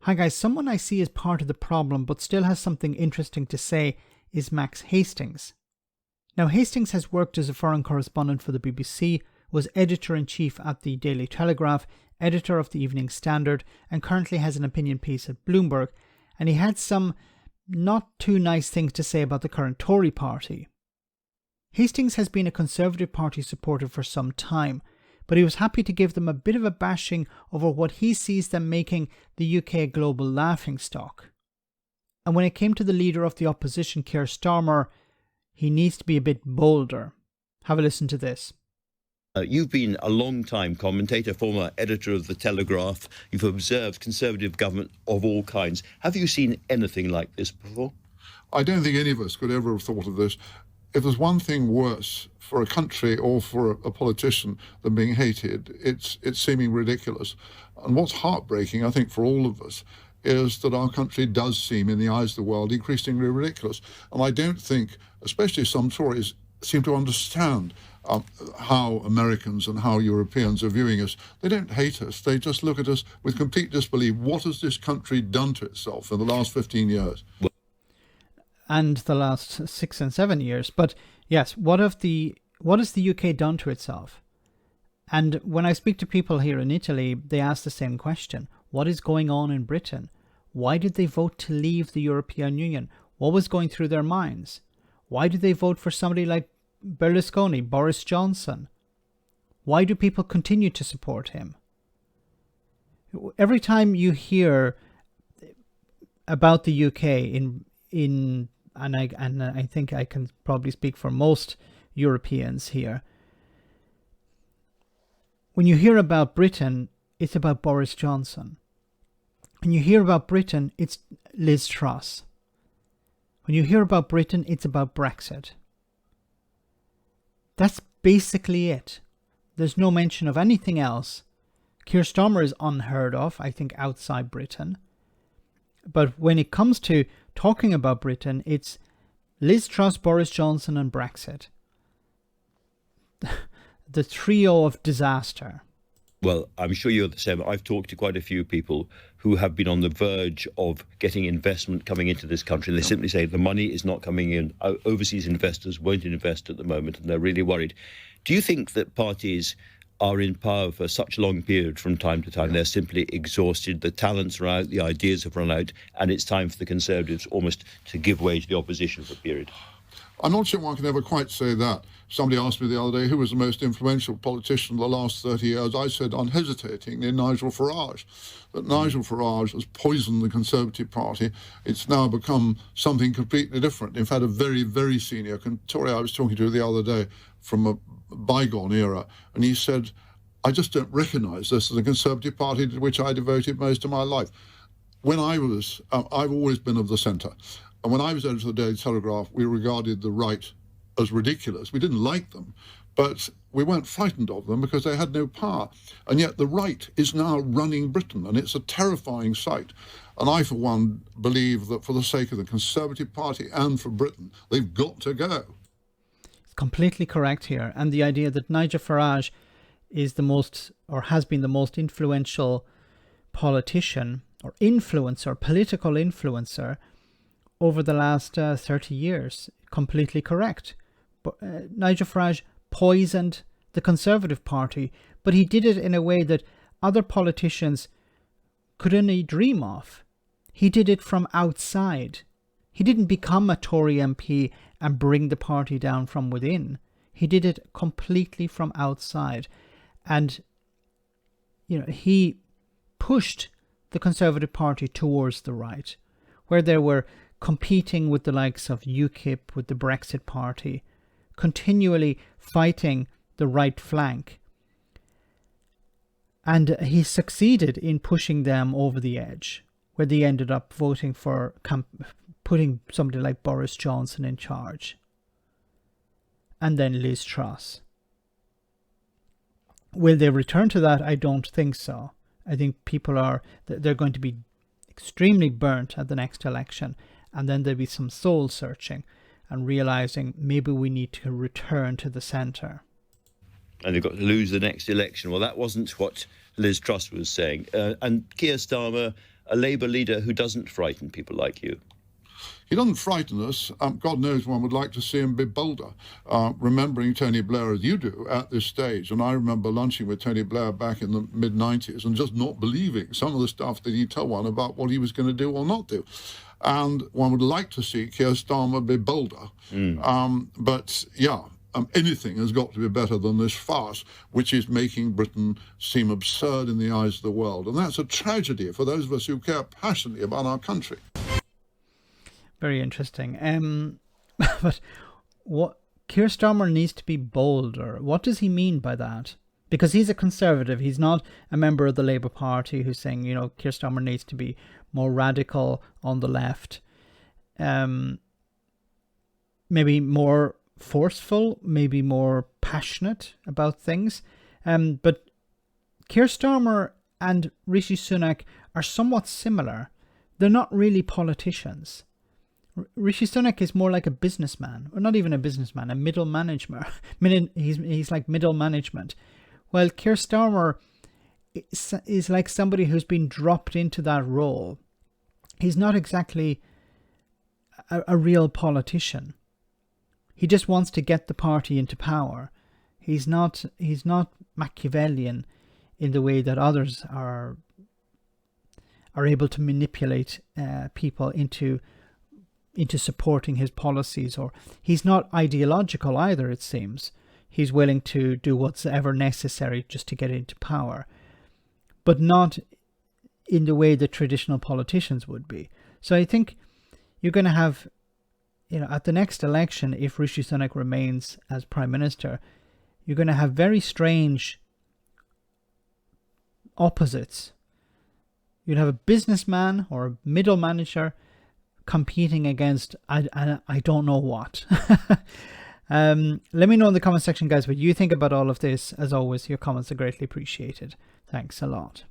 Hi guys, someone I see as part of the problem but still has something interesting to say is Max Hastings. Now Hastings has worked as a foreign correspondent for the BBC, was editor-in-chief at the Daily Telegraph, editor of the Evening Standard, and currently has an opinion piece at Bloomberg, and he had some not too nice things to say about the current Tory party. Hastings has been a Conservative Party supporter for some time, but he was happy to give them a bit of a bashing over what he sees them making the UK global laughingstock. And when it came to the leader of the opposition, Keir Starmer, he needs to be a bit bolder. Have a listen to this. You've been a long-time commentator, former editor of The Telegraph. You've observed Conservative government of all kinds. Have you seen anything like this before? I don't think any of us could ever have thought of this. If there's one thing worse for a country or for a politician than being hated, it's seeming ridiculous. And what's heartbreaking, I think, for all of us, is that our country does seem, in the eyes of the world, increasingly ridiculous. And I don't think, especially some Tories, seem to understand how Americans and how Europeans are viewing us. They don't hate us. They just look at us with complete disbelief. What has this country done to itself in the last 15 years? And the last 6 and 7 years. But yes, what has the UK done to itself? And when I speak to people here in Italy, they ask the same question. What is going on in Britain? Why did they vote to leave the European Union? What was going through their minds? Why did they vote for somebody like Berlusconi, Boris Johnson? Why do people continue to support him? Every time you hear about the UK and I think I can probably speak for most Europeans here. When you hear about Britain, it's about Boris Johnson. When you hear about Britain, it's Liz Truss. When you hear about Britain, it's about Brexit. That's basically it. There's no mention of anything else. Keir Starmer is unheard of, I think, outside Britain. But when it comes to talking about Britain, it's Liz Truss, Boris Johnson and Brexit. The trio of disaster. Well, I'm sure you're the same. I've talked to quite a few people who have been on the verge of getting investment coming into this country. They simply say the money is not coming in. Overseas investors won't invest at the moment, and they're really worried. Do you think that parties are in power for such a long period from time to time? They're simply exhausted, the talents are out, the ideas have run out, and it's time for the Conservatives almost to give way to the opposition for a period? I'm not sure one can ever quite say that. Somebody asked me the other day who was the most influential politician in the last 30 years. I said unhesitatingly Nigel Farage. That Nigel Farage has poisoned the Conservative Party. It's now become something completely different. In fact, a very, very senior Tory I was talking to the other day from a bygone era, and he said, I just don't recognise this as the Conservative Party to which I devoted most of my life. When I was, I've always been of the centre. And when I was editor of the Daily Telegraph, we regarded the right as ridiculous. We didn't like them, but we weren't frightened of them because they had no power. And yet the right is now running Britain, and it's a terrifying sight. And I, for one, believe that for the sake of the Conservative Party and for Britain, they've got to go. It's completely correct here. And the idea that Nigel Farage is the most, or has been the most influential politician or influencer, political influencer, over the last 30 years. Completely correct. But Nigel Farage poisoned the Conservative Party, but he did it in a way that other politicians could only dream of. He did it from outside. He didn't become a Tory MP and bring the party down from within. He did it completely from outside. And, he pushed the Conservative Party towards the right, where there were competing with the likes of UKIP, with the Brexit Party, continually fighting the right flank. And he succeeded in pushing them over the edge, where they ended up voting for putting somebody like Boris Johnson in charge. And then Liz Truss. Will they return to that? I don't think so. I think they're going to be extremely burnt at the next election. And then there'll be some soul searching and realizing maybe we need to return to the centre. And they've got to lose the next election. Well, that wasn't what Liz Truss was saying. And Keir Starmer, a Labour leader who doesn't frighten people like you? He doesn't frighten us. God knows one would like to see him be bolder, remembering Tony Blair as you do at this stage. And I remember lunching with Tony Blair back in the mid-90s and just not believing some of the stuff that he told one about what he was going to do or not do. And one would like to see Keir Starmer be bolder. But yeah, anything has got to be better than this farce, which is making Britain seem absurd in the eyes of the world. And that's a tragedy for those of us who care passionately about our country. Very interesting. But what Keir Starmer needs to be bolder. What does he mean by that? Because he's a Conservative. He's not a member of the Labour Party who's saying, Keir Starmer needs to be more radical on the left. Maybe more forceful, maybe more passionate about things. But Keir Starmer and Rishi Sunak are somewhat similar. They're not really politicians. Rishi Sunak is more like a businessman, or not even a businessman, a middle manager. He's like middle management. While Keir Starmer is like somebody who's been dropped into that role. He's not exactly a real politician. He just wants to get the party into power. He's not Machiavellian in the way that others are able to manipulate people into supporting his policies, or he's not ideological either, it seems. He's willing to do whatever necessary just to get into power, but not in the way that traditional politicians would be. So I think you're going to have, at the next election, if Rishi Sunak remains as Prime Minister, you're going to have very strange opposites. You'd have a businessman or a middle manager competing against I don't know what. Let me know in the comment section, guys, what you think about all of this. As always, your comments are greatly appreciated. Thanks a lot.